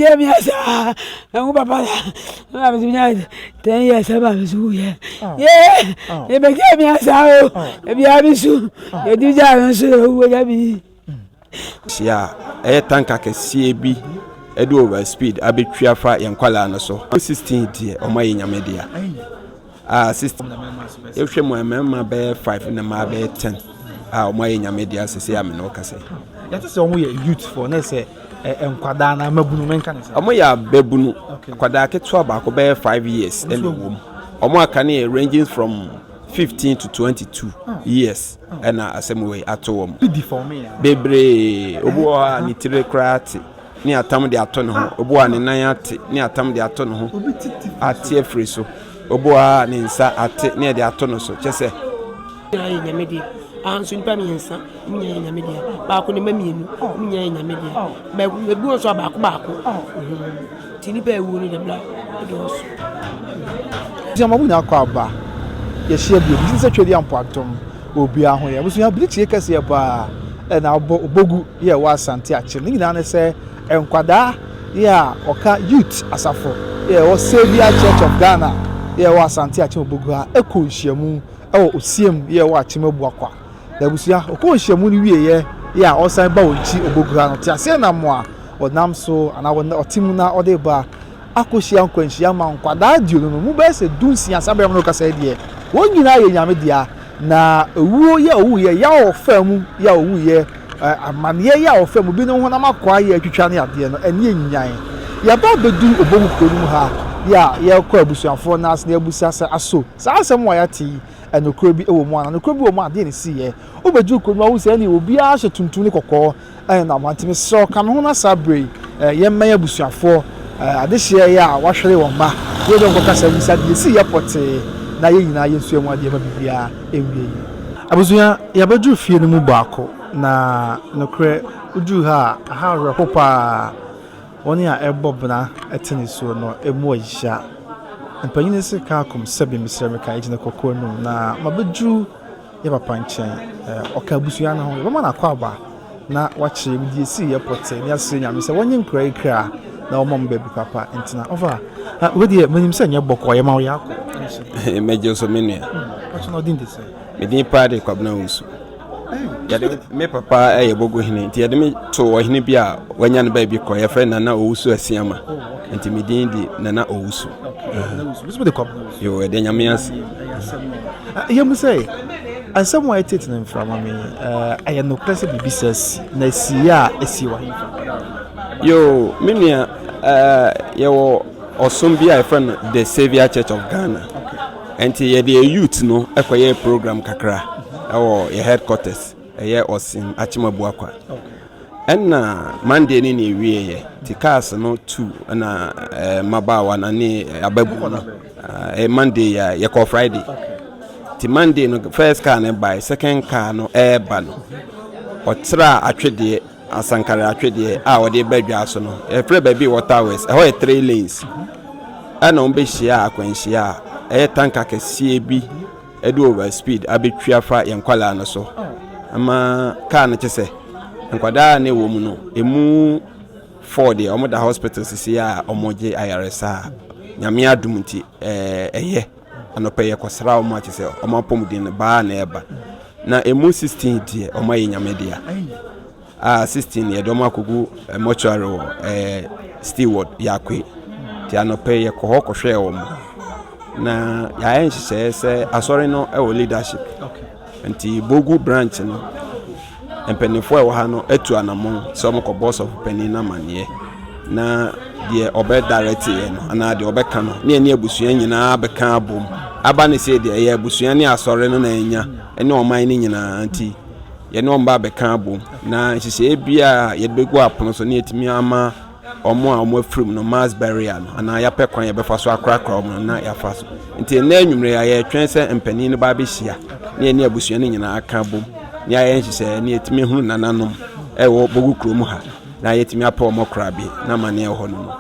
Yeah, me as and papa, I was 10 years about school. Yeah, they became me as if you have issue, you did that, so would I be? Yeah, a tank I can see be a do over speed. I be triafa and qualana so. 16 dear or my in your media. System. If you my bear 5 and my bear 10. My in your media say I'm no case. That is only a youth for Nessa and Quadana Mabunu Mencanism. Omoya bebunu kwada ketwa ba ko be 5 years and wom. Omo akane ranging from 15 to 22 years and asemwe ato wom. Bebre obo a ni tire krati ni atam de ato ne ho obo a ne nan ate ni atam de ato ne ho ate afri so obo a ne nsa ate ni de ato no so chese and soon Pamiansa, Minya Media, Baku Mamian, Minya Media, but we go so back. Tinipe wounded the black doors. Jamamuna Quaba, yes, she is actually on Patum, will be a home. We have bleach acres here bar, and our Obogu, here was Santiago. Nina say, and Quada, yeah, Oka youth as a for, yeah, was Savior Church of Ghana, here was Santiago Boga, Echo Shamu, oh, Sim, here watch him Boqua. There was ya, of course, Yamuni, yeah, or Samba, Obogu, Tiasena Moa, or Namso, and our Timuna or the bar. Akoshi uncle and Shiama, Quadadio, Mubes, Dunsi, and Sabamoka said, yeah, one United Yamadia, na woo ya or firm, ya woo ye, a man ya or firm, be no one am quiet, Chani at the end, and yin yan. Ya about the do Obogu ha, ya Corbus and 4 Nas near Busasa aso, some wayati. And no crabby one and no crabby one didn't see ye. Obedu could always any will be asked to Tunicoko, and I want to saw Canona Sabri, young Maya Busia for this year, wash they on back. We don't go cast and said, you see, airport, Nayina, you see what you have every day. I was here, Yabedu feel the Mubako, na no cre, Udu ha, how Rapopa, only a bobna, a tennis so no, a moisha. And Panis Kakum, Sabi Mr. Meka in the Cocono, na Mabuju, Yaba Panchen, or Cabusiano, Roman Aquaba, na watching the sea airport, and yes, Mr. One young cray cra, now mom baby papa, and Tina over. With you, when you send your book or your Maria, Major Sominia. What's not in this? Medi party club knows. Me papa a Obogu hini, ti me to hini bia wanyan baby ko ya friend na owusu asiama. Enti medindi na owusu. What's with the club? Yo de nyamias. You must say, and somewhere taking from me, I am no class of business, Nessia, Esiwa. Yo, Minia, yo, or some be a friend, the Savior Church of Ghana. And ye the youth no, a program kakra, or your headquarters, a year or sim, Achimabuakwa. And Monday ni we, Tikas no 2, and Mabawa, and a Monday, ya call Friday. Ti Monday no first car no by second car no airban otra atwede asankara atwede a ode badwa so no e free baby water west e ho 3 lanes ana on be hia akwanhia e tanka kese bi e do over speed abetwa fa yankwala no so ama car no chese nkwada na wo mu no emu Ford e omo da hospital sisi a omoje IRSA nyame adum nti eye anope ye kwasra o ma chese o ma pomudin ba na eba na emu 16 die o ma yenyamedia 16 ye do ma kogu mortuary steward yakwe ti anope ye ko hokwohwe o mo na ya enhye se asori no e wo leadership nti Bogu branch no empenifo e wo ha no atu anamon so mo ko boss of penina manie na de obe direct ye no ana de obe ka no ne eni abusua nyina abeka abom aba ne se de ye abusua ne asore no na enya ene oman ne nyina anti ye ne omba abeka abom na hihye bia ye begu apono so ne etimi ama omo afrum no mass burial no ana ya pekwan ye befa so akrakra omo na ya fa so nti na enwumre ya ye twen se empani ne ba be hia ne eni abusua ne nyina aka abom ne ya hihye ne etimi hunu nananom e wo Bogu krom ha na yetimi apa omo krabi na mane ho no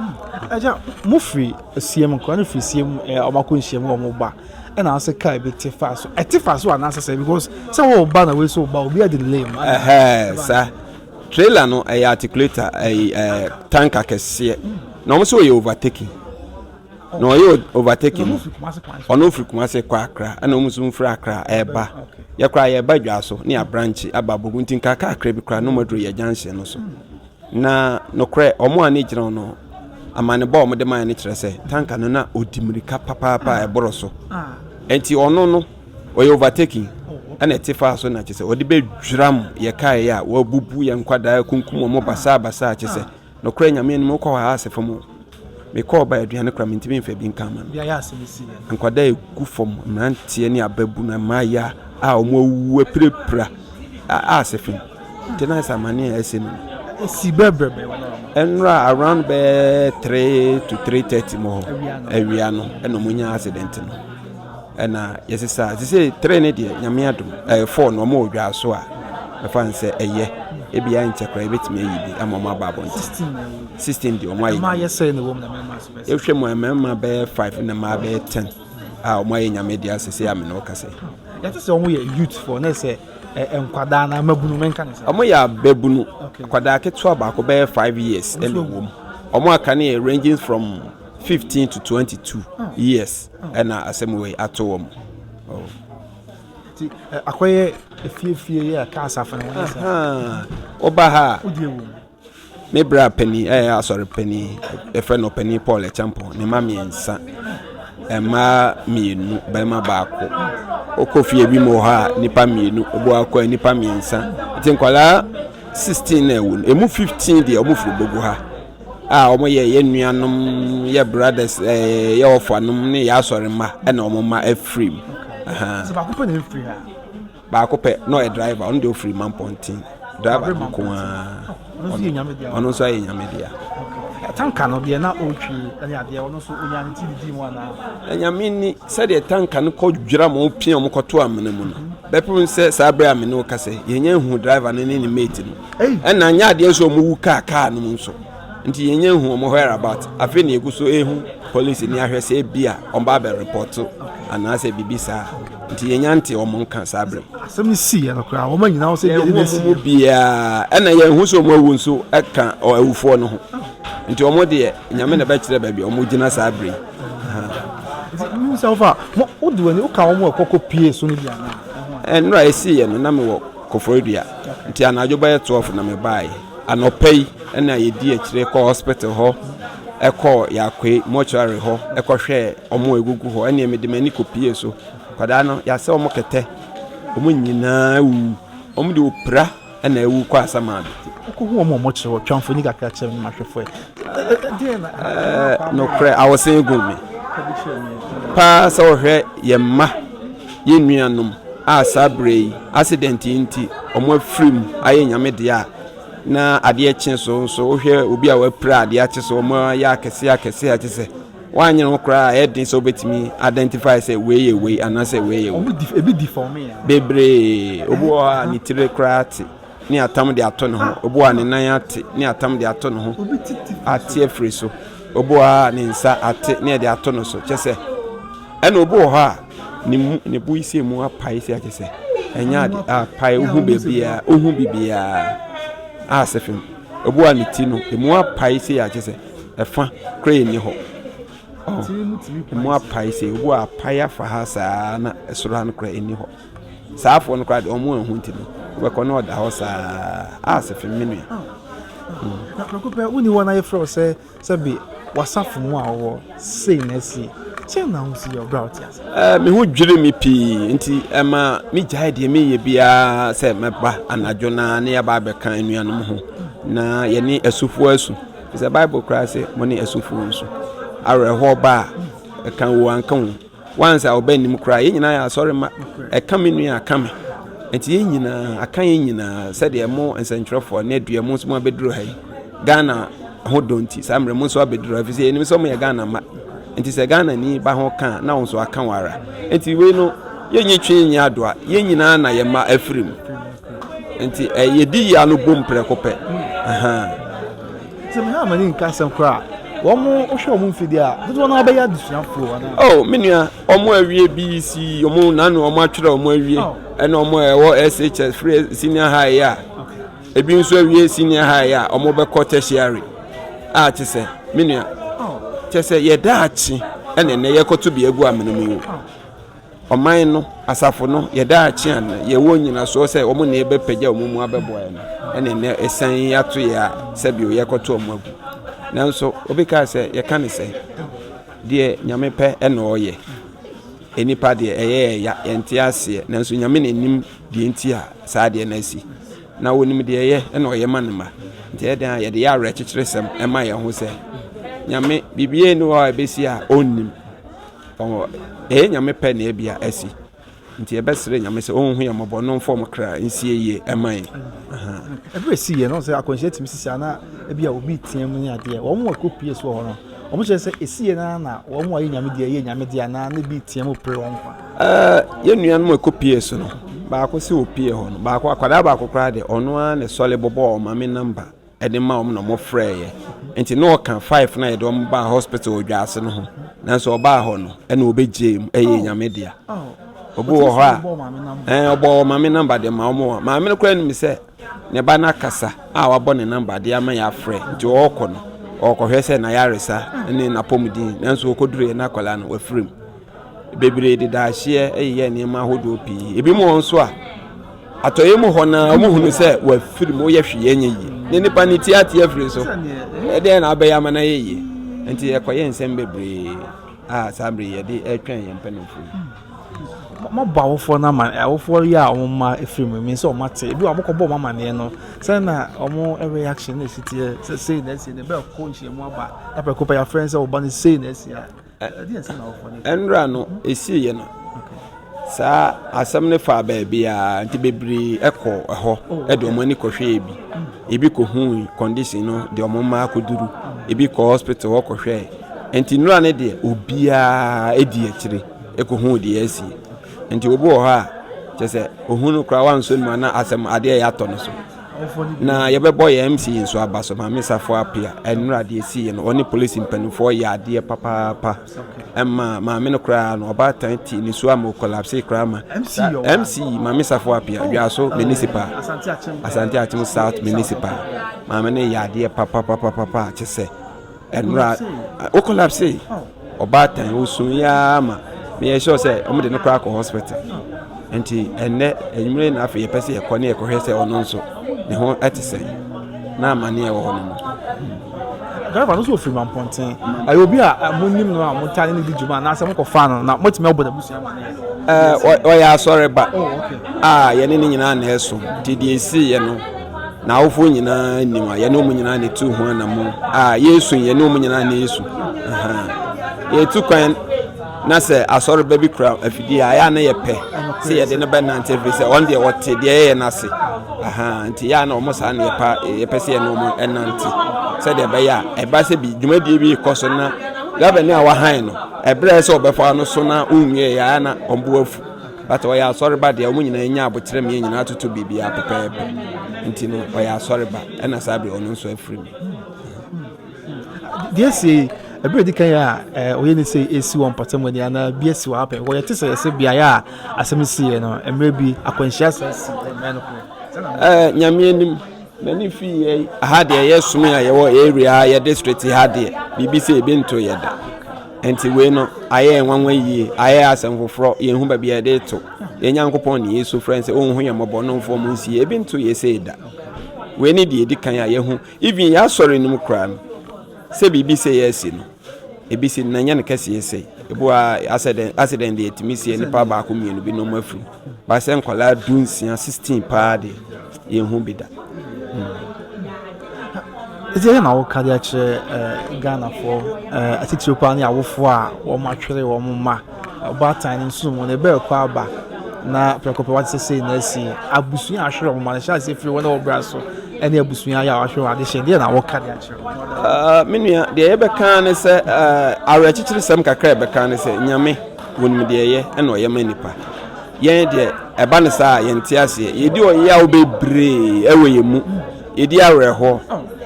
aja mufri siem ko na fri siem omako nsiem omo ba e na ase kai be tifaso etifaso ana ase because say wo ba na we so ba obi delay sa trailer no articulator tanker kese na ɔmo so yɛ overtaking na ɔyɛ overtaking ɔno firi Kumase kɔ Accra ɛna ɔmo so mfiri Accra ɛba yɛ kora yɛ ba dwa so ne branch aba Obogu nti nka kakra bi kora no maduro yɛ junction no so na no kora ɔmo ani gyina no amane ba ɔmo de man ne kyerɛ sɛ tanka no na odimirika papa ɛboro so enti ɔno no ɔyɛ overtaking ana etifa so na kyese odi be dwram ye kai ya wa bubu ye nkwada kunkum mo basa kyese no kra nyame ni mo kɔ ha asefo me kɔ ba aduane kra mentimi mfa bi nka ma bia ya asemisi nkwada egu fom mrantie ne ababu na maya a omo wu aprepra asefo tena samane ese no si bebrebe enra around be 3 to 3:30 mo awia no eno munya accident no ena yesisa sise 3 ne de nyame adom 4 no mo odwa so a mefa nse eye ebia nchekra ebetime yibi amama babon 16 de omo ayi ma yese ne wom na mema so bese ehwe mo mema be 5 na ma be 10 a omo ayi nyame de asese ya me no kase ya tse omo ye youth for na se enkwada na mabunu menka ne se omo ya babunu kwada keto ba ko be 5 years ene wom omo aka ne ranging from 15 to 22 years and assembly at home. Akoye efie ya kasa fa na obaha me bra penny sorry penny a friend of penny Paul a champion ne ma miensa ma mienu ba ma baako okofie bi mo ha nipa mienu obo akọ nipa miensa tinkwala 16 ewu emu 15 de omo furu Obogu ha omo ye nuanom ye brothers ye ofanum ne ya sori ma na omo ma afrim so ba ko pe na free ha ba ko pe no a driver on the free man pontin driver ko ono so ye nyame dia tanka no de na otwi na ade ono so onya ne tidi mu ana nyame ni se de tanka no ko dwira mo pia mo koto amene mu no bepu se sabre amene o kase ye nya hu driver ne ni mate no na nya ade so mo wu kaa no nso nti yenye hu omo where about afi na egu so ehu police ni ahwese bia omba be report ana se bibisa nti yenya nti omo nka sabre asem si ya kra omo nyina o se bia na ye hu so omo awu nso eka awufo no ho nti omo de nyame na ba kire ba bia omo gina sabre mi selfa mo oduani o ka omo ekoko pie so ni bia na nra esi ye no na me wo koforidua nti anajo ba 12 na me bai anopei na yedi akire ko hospital ho eko yakwe mortuary ho eko hwe omo egugu ho ene me de mani kopie so kwada no ya se omo kete omo nyina wu omo de opra na ewu kwa asama bi ko hu omo chiro twamfo ni kakra chem ma hwefo no cry I was saying good me pa so hwe ye ma ye nuanom a sabre accident nti omo afrim aye nyame de a na ade kyen so ohwe obi a wapra ade akye so mo ya akese akese wanye no kra edin so betimi identify say we anase we ebi deform ya bebre obo a ni tire krati ni atam de ato no ho obo a ni nan ate ni atam de ato no ho ate afri so obo a ni nsa ate ni de ato no so kyese ena obo ha ni bu isi mu apai se akese enya de apai ohu bebia ohu bibia asefim obo a ni ti no emu apai se akese efa kra ni ho emu apai se obo apai afa ha saa na esoro han kra eni ho saafo no kra de omo ehu nti no we ko no da ho saa asefim menu na prokope uni wona ye fro se bi wasafo mu a wo sei na si na ho si your brother me hu dwire mi pi nti ema mi jai de me ye bia se meba anajo na ne ya ba be kan anuanom ho na ye ni asufu asu se bible kra se mo ni asufu nso are ho ba e kan wo anka wo once a obanim kra ye nyina ya sorry ma e kan me nua aka me nti ye nyina aka ye nyina se de mo ensentwerefo na adua mo so mo abeduro hai Ghana ho donti samre mo so abeduro afise enim so mo ye Ghana ma nti se Ghana ni ba ho kan na wonso aka wara nti we no ye nyetwe nya adoa ye nyina na ye ma afrim nti ye di ya no bom prekope se me ha mani nka sem kra wo mo hwe mo mfidi a do na ba ya dusuafo ana menua omo awie BC omo nanu omo atwere omo awie ena omo ewo SHS free senior high ya ebi nso awie senior high ya omo be tertiary a tse menua kyɛ sɛ yɛda akye ɛne ne yɛkɔto bi egu amenemu yi ɔman no asafo no yɛda akye ana yɛwɔ nyina so sɛ ɔmo ne yɛbɛpagya ɔmo mu abɛboa no ɛne ne ɛsan ato yɛ a sɛbi yɛkɔto ɔmo agu nanso obi ka sɛ yɛka ne sɛ deɛ nyame pɛ ɛna ɔyɛ enipa deɛ ɛyɛ ya yɛnte aseɛ nanso nyame n'anim deɛ nti a saa deɛ na asi na wonim deɛ ɛyɛ ɛna ɔyɛ ma ne ma nti ɛdan a yɛde yɛ awerɛ kyekyere sɛm ɛma yɛn ho sɛ nyame bibie no a ɛbɛsi a ɔnnim ɛyɛ nyame pɛ na ebia asi nti ɛbɛsere nyame sɛ ɔnhu yɛ mɔbɔ no mfɔ mo kra nsie yie ɛma yɛn ɛbɛrɛ si yɛ no sɛ akɔnhyɛ timi sisi ana ebia obi teɛ mu ne adeɛ wɔn mo akɔpie so hɔ no wɔn kyerɛ sɛ esi yɛ na wɔn mo ayɛ nyame deɛ yɛ nyame deɛ ana ne bi teɛ mu pere wɔn kwa yɛ nua no akɔpie so no baako sɛ opie hɔ no baako akwadaa baako kra de ɔno a ne sɔle bɔbɔ ɔmame number ɛde ma ɔmo na ɔmo frɛ yɛ nti no ɔka 5 na yɛde ɔmo ba hospital odwaase no ho nanso ɔbaa hɔ no ɛna obɛgye mu ɛyɛ nyame deɛ obu wɔ hɔ a ɔbɔ ɔmame number de ma ɔmo maame no kora nim sɛ ne ba na kasa a wabɔ ne number de ama yɛ afrɛ nti ɔkɔ no ɔkɔhwɛ sɛ na yaresa ne napɔmudin nanso ɔkɔduru yɛ na akwadaa no wafiri mu bebree deda ahyeɛ ɛyɛ nneɛma ahodoɔ pii ebi mu wɔn so a atɔyɛ mu hɔ na ɔmo hunu sɛ wafiri mu yɛ hwee yɛnyɛ yie ne nipa ne ti ate afiri so ɛdeɛ na abɛyɛ ama na yɛ yie nti ɛkɔyɛ nsɛm bebree a saa bere yɛde ɛtwɛn yɛn mpanyinfoɔ mo ba awofoɔ na ma awofoɔ yɛ a ɔmo ma efiri mu mi sɛ ɔmo ate ebi ɔmo kɔbɔ ɔmo amaneɛ no sɛ na ɔmo reaction na esi teɛ sɛ sei na esi ne bɛɛ kɔ nhyia mu aba apɛ kɔpɛ ya friend sɛ ɔba ne sei na esi a ɛdi nsɛm na awofoɔ ne ɛnura no esi yɛ no saa asɛm ne fa baabi a nti bebree ɛkɔ ɛhɔ ɛde ɔmo ani kɔhwɛ ebi ebi kɔ hu condition no de ɔmo ma akɔduru ebi kɔ hospital hɔ kɔhwɛ nti nura ne deɛ obiara edi akyire ɛkɔ hu deɛ esi nti obi wɔ hɔ a kyɛ sɛ ohunu kora wanso mu na asɛm adeɛ yɛ atɔ no so na yɛbɛbɔ yɛ MC nso aba so maame safo apia ɛnura deɛ si yɛ no ɔne police mpanimfoɔ yɛ adeɛ papaapa ɛma maame no kora no ɔbaatan ti ne so ama collapse kora ma MC maame safo apia wiaso municipal asante achim south municipal maame no yɛ adeɛ papapapa kyɛ sɛ ɛnura o collapse ɔbaatan osun ya ma me yɛ sure sɛ ɔmo de no kora kɔ hospital nti ɛnɛ enyimire na afɛ yɛpɛ sɛ yɛkɔ ne yɛkɔhwɛ sɛ ɔno nso ne ho ɛte sɛ na amane ɛwɔ hɔ no driver no so ofiri mampɔnten ayi obi a mo nim no a mo tane ne di dwuma na asɛ mo kɔ fa no na mo timi ɔbɔ da busua ma ne ɔyɛ asɔre ba a yɛne ne nyinaa na ɛso nti deɛ esi yɛ no na awofo nyinaa nim a yɛne ɔmo nyinaa ne tu ho anamo a yesu yɛne ɔmo nyinaa na yesu yɛtu kwan na sɛ asɔre ba bi kura afidie a ya na yɛpɛ sɛ yɛde no bɛnante afiri sɛ ɔn deɛ wɔte deɛ yɛyɛ n'ase nti ya na ɔmo saa na yɛpɛ sɛ yɛne ɔmo ɛnante sɛdeɛ ɛbɛyɛ a ɛba sɛ bi dwumadie bi kɔ so na gavana a wahan no ɛbrɛ sɛ ɔbɛfa no so na ɔnwie ya na ɔmbo afu but ɔyɛ asɔre ba deɛ ɔmo nyinaa nya abokyerɛ me nyinaa toto biribi a pɛpɛɛpɛ nti no ɔyɛ asɔre ba ɛna saa bere ɔno nso afiri mu deɛ sie ebere di kan ya oye ne say esi won patam ni ana bi esi wa apɛ wo yɛ te sɛ yɛsɛ bia ya asɛm si yɛ no emre bi akwanhyia sɛ si men ko nyame anim mani fi yɛ aha de yɛ som a yɛwɔ area yɛ district ha de bibi sɛ ebi nto yɛ da enti we no ayɛ nwanwa yie ayɛ asɛm foforɔ yɛn hu ba bia de to yɛn nyankopɔn ne yesu friends ɔnhu yɛ mɔbɔ no mfo mu nsi ebi nto yɛ sɛ da we ni de di kan ya yɛ hu even ya sɔre nim kra no sɛ bibi sɛ yɛ si no ebi si na nya ne kɛse yɛ sɛ ebu a accident de etimi sie nipa ba ko mienu bi no mu afiri ba sɛ nkwala 16 pa de yɛn hu bi da ɛyɛ na wo ka de akyerɛ Ghana for atitire pa ne awofo a wɔn atwere wɔn ma ɔbaatan nso mu ne bɛɛ kɔ aba na prɛkɔpɛ wate sɛ na asi abusua ahwere wɔn ma ne hyɛ ase firi wɔn a wɔbra so ɛne abusua yɛ ahwere wɔn ade hyɛ deɛ na wo ka de akyerɛ menua deɛ yɛbɛka ne sɛ awerɛkyekyere sɛm kakra yɛbɛka ne sɛ nyame wɔnim deɛ yɛ ɛna ɔyɛ ma nipa yɛn deɛ ɛba ne saa yɛnte aseɛ yɛdi ɔyɛ a wobɛbree ɛwɔ yɛn mu yɛdi awerɛhɔ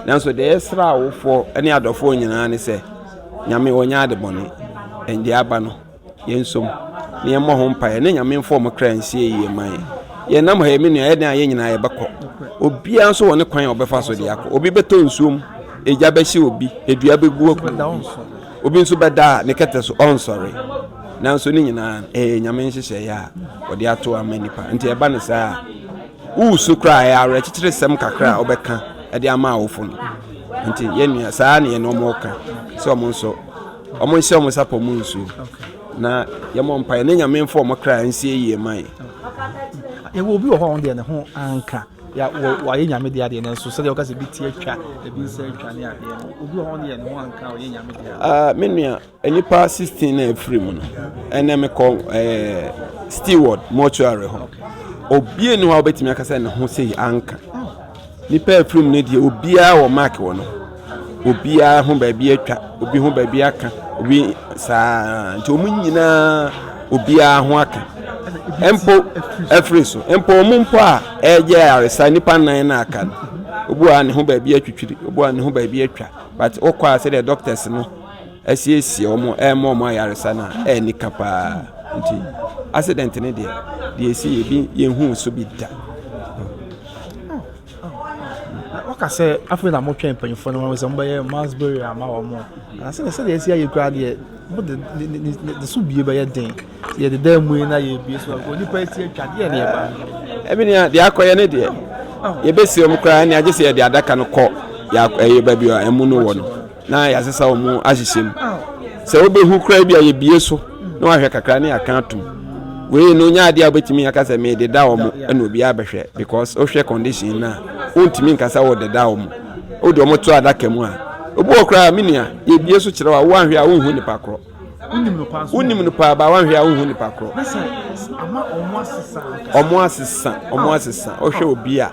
nanso deɛ yɛsra awofoɔ ɛne adɔfoɔ nyinaa ne sɛ nyame ɔnyɛ ade bɔne ɛnde aba no yɛnsom ne yɛmmɔ ho mpaeɛ ne nyame mfɔ mo kra nsie yie ma yɛnam ha yɛme nua yɛden a yɛ nyinaa yɛbɛkɔ obiara nso wɔ ne kwan a ɔbɛfa so de akɔ obi bɛtɔ nsuom eja be hye obi edua be gu aku obi nso beda ne kete so on sorry nanso ni nyina nyame nhyehyɛ ya ɔde ato amanipa nti eba ne saa usu kra ya ara kikire sem kakra obeka ede ama awofo no nti yenua saa ne no mo ka so omo nso omo nhyɛ omo sapo mu nsu na yemo mpa ne nyame mfo omo kra nsie yie mai ye wo bi wo ho de ne ho anka ya wa ye nyame de ade ne so sɛ de okase bi tie atwa ebi nsa atwa ne ade no obi wo ho de ne ho anka wa ye nyame de ade menua enipa 16 na afiri mu no ene me ko steward mortuary ho obi enu ha obetimi akasa ne ho sei anka nipa afiri mu ne de obia wo mark wo no obia ho ba bi atwa obi ho ba bi aka obi saa nti omu nyina obia ho aka empo efriso empo mumpo a eje aresa nipa nan na aka obu a ne ho ba bi atwitwiri obu a ne ho ba bi atwa but okwa say the doctors no asiesie omo omo aresa na ni kapa nti accident ne de esi ebi yenhu so bi da wakase afi na mo twen panyfo no we some by Masbury ama wo mo na se de esi aye kra de the so bie by den ye de da mu na ye bie so ko ni pa esi atwa de ne ba ebi ne de akoye ne de ye besi om kra ne agese ye de adaka no ko ya ba bi emu no wo no na ya sesa wo mu ahyeshem se obehu kra bi aye bie so na wa hwe kakra ne aka atum we no nya ade abetimi akasa me de da wo mu na obi abehwe because o hwe condition na ontimi nkasa wo de da wo mu o de omo to adaka mu a obu okra minia ye bie so kire wa wo anhwe a wo hu nipa kro unim no pa ba wanhwe a wo hu nipa kro ama omo asesa o hwe obi a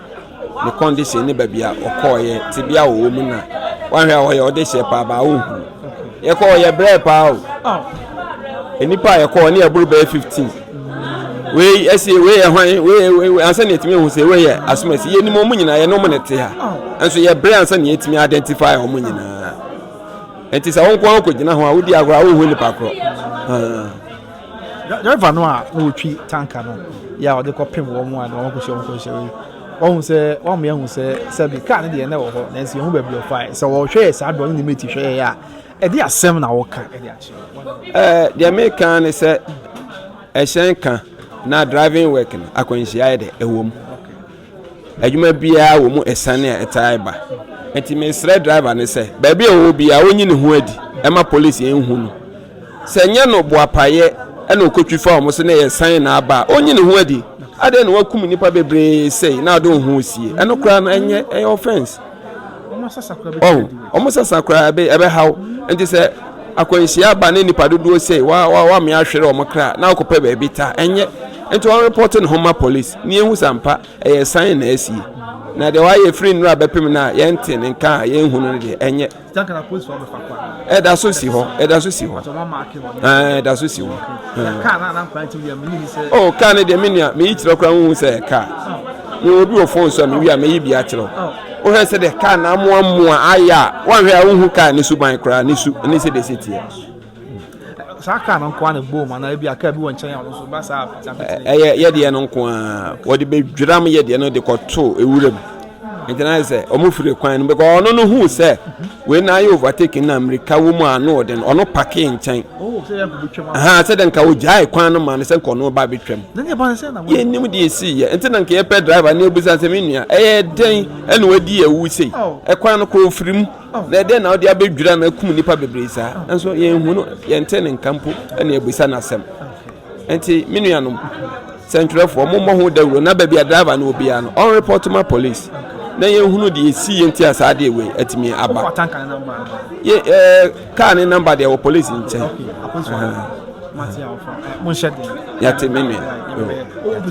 ne condition ne ba bia okoye ti bia wo mu na wanhwe a wo ye o de hye pa ba wo hu ye ko ye bre pa o enipa ye ko ne aburu ba 15 we esi we ye hwan we ansa ne etimi hu se we ye asomasi ye ni mo mu nyina ye no mo ne te ha enso ye bre ansa ne etimi identify o mu nyina enti sa won ko gina ho a wodi agora wo hu nipa kro driver no a no twi tanka no ya o de ko pem wo mu a no ko hye won se won me hu se bi car ne de na wo ho na enso hu ba bi o fai se wo hwe sa do ne meti hwe ya e de asem na wo ka e de achi the American is a shenka na driving work no akwanhia de ewom adwuma bia wo mu esane a etaiba enti me sre driver ne se ba bia wo bia onyi ne ho adi ema police enhu no se nya no boapaye ena okotwifa o mo se na ye san na aba onyi ne ho adi ade no wakum nipa bebre sei na do ho sie eno kra na enye offense omo sasa kra be ebe haw enti se akwanhia ba ne nipa dodo sei wa me ahwere o mo kra na okopa ba bi ta enye enti on reporting home police ni ehu sampa e sign na asie na de wa ye free nra bepem na ye nte ne nka ye hu no de enye tanka na police for be fakwa da so si ho da so si ho da so si ho ka na kwanti ya mini se oh ka ne de minia me yikira kra hu se ka me obi o phone so me wi a me yi bia kire o he se de ka na moa aya wan hwe a hu ka ne suban kra ne su ne se de setie saka no kwa na gbo ma na bia ka bi won chen ya no so ba sa ye de no nko a wo de be dwiram ye de no de koto ewuram entina se omufure kwan no be ko ono no hu se we na ye overtaking na America wo mu ano de ono parking chen se ya ku betwem se de nka wo jai kwan no ma ne se ko no ba betwem na ne ba ne se na ye nim de esi ye entina nka ye pe driver na ebusa se menua den ene wadi ewu sei kwan no ko firim na de na odi abedwira na akum nipa bebreza enso ye hu no ye nte ne nkampo ene ebusa na asem enti menua no centrefo mo ho dawro na ba bia driver na obi ya no on report to police na ye hu no de esi ye nti asade we atimi aba ye car ne number de police nche Matia mon shed ya te menua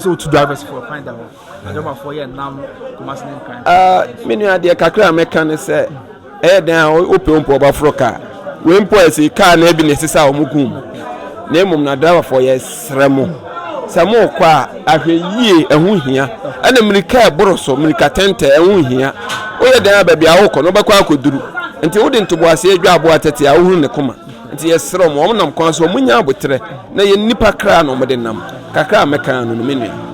o to drivers for find out driver for ye nam commerce name kan menua de kakra meka se dan ope ompo ba froka we mpo esi car na bi ne sisa o mugum na emum na driver for ye sremo samo kwa ahweyie ehu hia ana America eboroso America tente ehu hia o ye dan ba bia wo ko no ba kwa akoduru nti wo de ntobo ase adwa abo atete a wo hu ne koma nti yɛsrɛ mo ɔmo nam kwan so ɔmo nya abotrɛ na yɛ nipa kra na ɔmo de nam kakra meka no me nua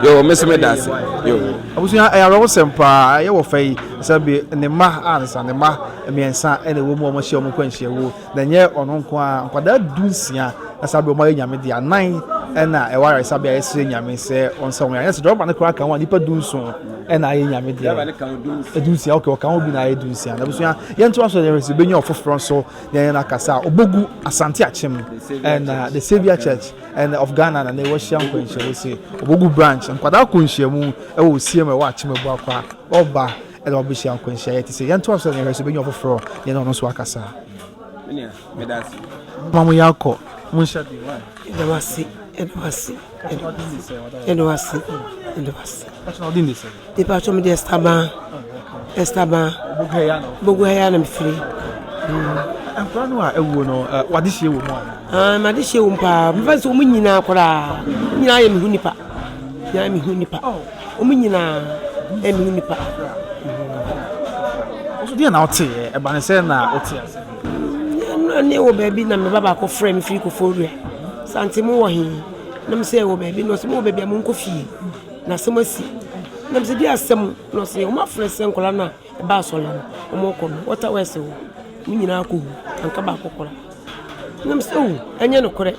yo meseme dase yo abusuya ayaro sempa ye wo fai sabe ne ma ansa ne ma miensa ene wo mu ɔmo hye ɔmo kwanhye wo na nye ɔno nko a nkwada dunsia na sabe ɔmo nyame de anan ɛna ɛware sabe ayɛsɛ nyame sɛ ɔnsa wo ya se dɔba ne kra kan wa nipa dunson ɛna ayɛ nyame de dunsia okay kan obi na ayɛ dunsia na abusuya ye nto aso de resi benya ofoforo so na na kasa Obogu Asante Achem and the Savior Church and of Ghana na ne wo hye nkwanhye wo se Obogu branch nkwada konhyiamu e wo CM wa Achimegbu akwa oba e do bishia nkwanhye yeti se yento aso ne resi benya ofoforo ye no so akasa menia medasi mamu yakọ munshadi wa Edwasi national din this the patron de Estaban Obogu Heávy na free planu a ewo no wade hye wo mu ma de hye wo mpa mfa so mu nyina akora nyina ya mehu nipa omu nyina mehu nipa oso dia na ote e ba ne se na ote ne wo baby na me baba ko frame free ko forua santimo wo hin na me se wo baby no se mo baby am nko fie na se masi na me se dia asem no se o ma frese nkola na e ba so la o mo ko no wata wese wo mu nyina ko anka ba kokola na me se o enye no kore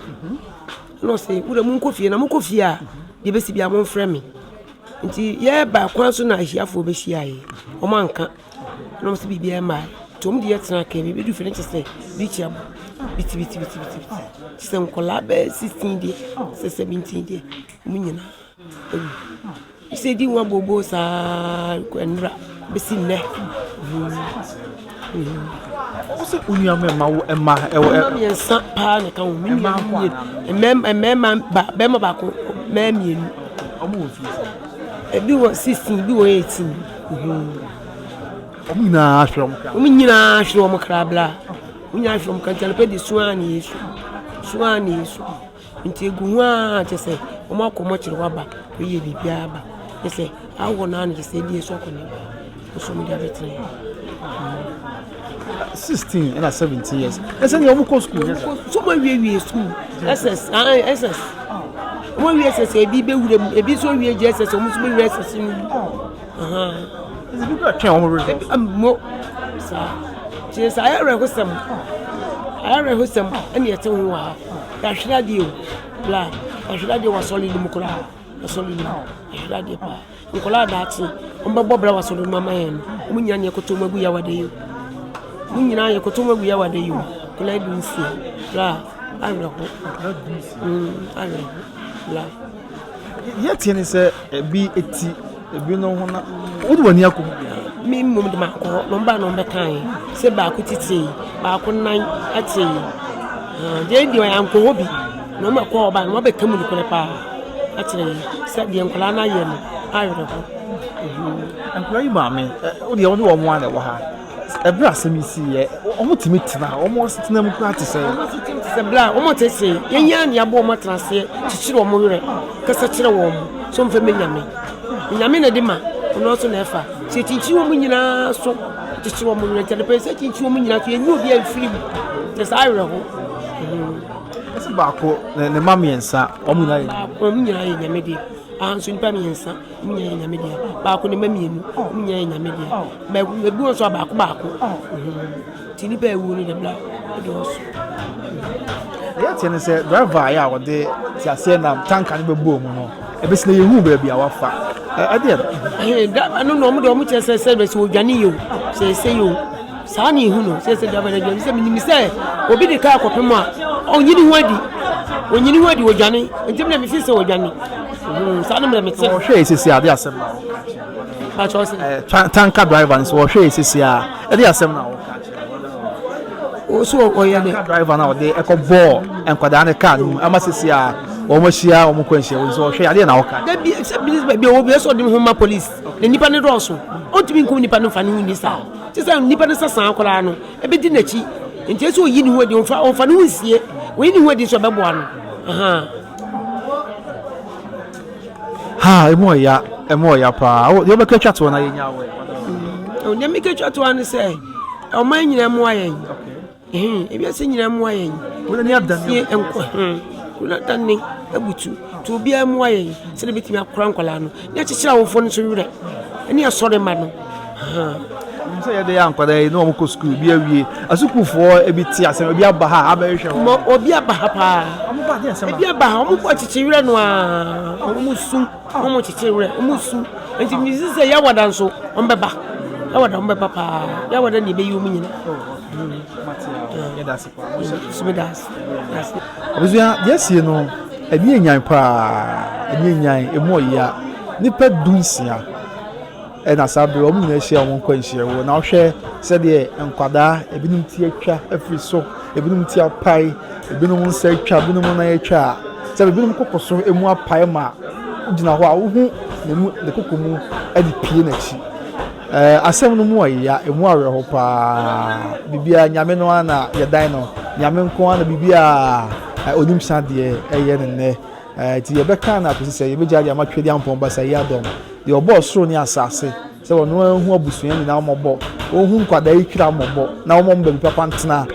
no se wo mu nko fie na mu nko fie a de besi bia mo frame nti ye ba kwan so na ahiafo be hia ye o ma nka na me se bibia ma tom de yetena ka bi du fene chese bi chiam biti sem kola be 16 de 17 de munyina se di wa bobo sa kwenra be sinne oso unia me ma wo ema e yensa pa ne kan wo emma ba ko mamienu omo fi e bi wo 16 bi wo 18 omina ashrom kra bla unya ashrom kan tele pe di suani yesu nti egu a chese o ma ko mo chire waba ko ye bibia ba chese awo na na chese di yesu ko ne so mi dia betre 16 and 17 years ese ni omo ko school so mo wie school ss mo wie ss e bi be wure e bi so wie je ss o mo so wie ss ni is it good tell omo mo sa chese ayare ko sem ani ete ho wa ya hwira die o bla ya hwira die wa solid mu kura solid hwira die pa nkola daati on ba bobra wa solid mama yen mu nya ne koto magu ya wade yo mu nyina ye koto magu ya wade yo kula du nsi bla ayre ko ayre bla ye tiene se bi eti ebi no ho na odu wani akọ mi mum de makọ no ba no be kan se ba ko titi ba ko nan ati de di yan ko hobi no ma ko ba no be kamu ni ko pa ati se de nkola na ye no ayre ko ankola yi ma me odi won wo mo ana wo ha ebra semisi ye omo timitina omo sitina mu kwati se bla omo tese yenya ni abo omo transe chichire omo were kasa chire wo mo so mfa menyame nyame na di ma ono so na efa se chichi wo mu nyina so chichi wo mu nyina tele pe se chichi wo mu nyina so enyu obi afiri te sa ayre ho ese ba ko ne mamiensa omo nyina ye nyame di anso nipa miensa mu nyina ye nyame di ba ko ne mamienu mu nyina ye nyame di ba ebu so ba ko tini ba ewu ni de bla do so ya tiene se driver ya wode ti ase na tanka ne bebo mu no ebesina yehu ba bia wafa da no mo de mo chese se be so dwane yo se yo sa na ihu no se da ba dwane se minimi se obi de ka akopem a onyini hu adi wo dwane ntim na me fi se wo dwane sa na me te o hwe sisi ade asem na ha cho se tanka driver so o hwe sisi a ade asem na o so o ya de driver na o de ekobo enkwada ne car no ama sisi a o mo hia o mo kwanhia o so hwe ade na o ka da bi se police ba bi o bi so de homa police ne nipa ne roso o timi nkum nipa no fa ne hu sa ti sa nipa ne sasa akola no e be di nachi nti eso yi ni hu adi o fa ne hu sie o yi ni hu adi so be bo ano emo ya pa o yo be ka twa to na ye nya we o ne mi ka twa to an se o man nyina mo ayen ebi ase nyina mu ayen wona ni adan sie enko kuna tanne abutu to obi amu ayen se de betimi akora nkwala no ne akyekyira wofo no so werɛ ene asɔre ma no so ye de ya nkwada yi no mo ko school bi awie asukufo ebi ti asem obi aba ha abɛhwɛ mo obi aba ha pa omo ba de asem ebi aba ha omo ko akyekyere no a omo su omo akyekyere omo su enti mi sise ya wada nso ombeba ya wada ombeba pa ya wada ne be yi omo nyina ya da sipa sumidas abuzuya yesie no ani enyan pa ani enyan emu oya nipa dunsia na sabre o mu na ehia won kwa nhia wo na ohwe se de enkwada ebinum ti atwa afri so ebinum ti apai ebinum nsa atwa ebinum na atwa se ebinum kokoso emu apai ma ugina ho a wo hu nemu de kokomu ade pie na chi asem no mu oya emu awe ho pa bibia nyame no ana yedan no nyame nko ana bibia onim sade eye ne ti ye beka na kwesi se ye beja ya matwe di ampon basa ya dom de obo soro ni asase se wono hu abusua ni na omobo ohun kwada ikira mobo na omomba bi papa ntena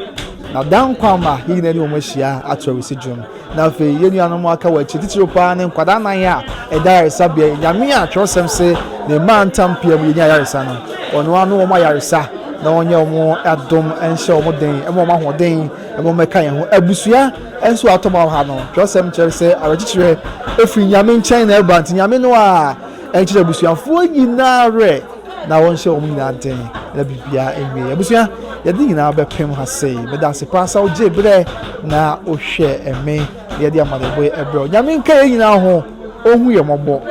na dan kwama yi na ni omahia atwawisi dwom na fe ye ni anamo aka wa chi titiro pa ne kwada nan ya edare sabia nyame a twosem se ne man tampia mu ye nya yaresa no ono anu omo yaresa na onye omo adom enhye omo den emo ma hoden emo meka ye ho abusua enso atoma ha no twosem kyer se awachichire efiri nyame nchen na ebant nyame no a enchire abusuafo nyina re na wonhye omo nyina den na bibia enwe abusua yedi nyina bepem ha sei beda se pasa oje bre na ohwe eme yedi amadebo ebro nyame nka ye nyina ho ohu ye mobo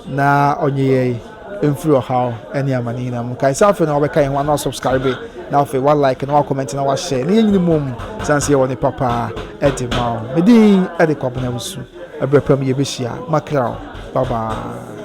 na onye ye emfiri how any amani na mkai safe na obeka ye ho na subscribe na fe wa like na wa comment na wa share ni nyini mum sanse ye woni papa edimao medi ede kwabna wusu ebrepam ye behia makrao bye bye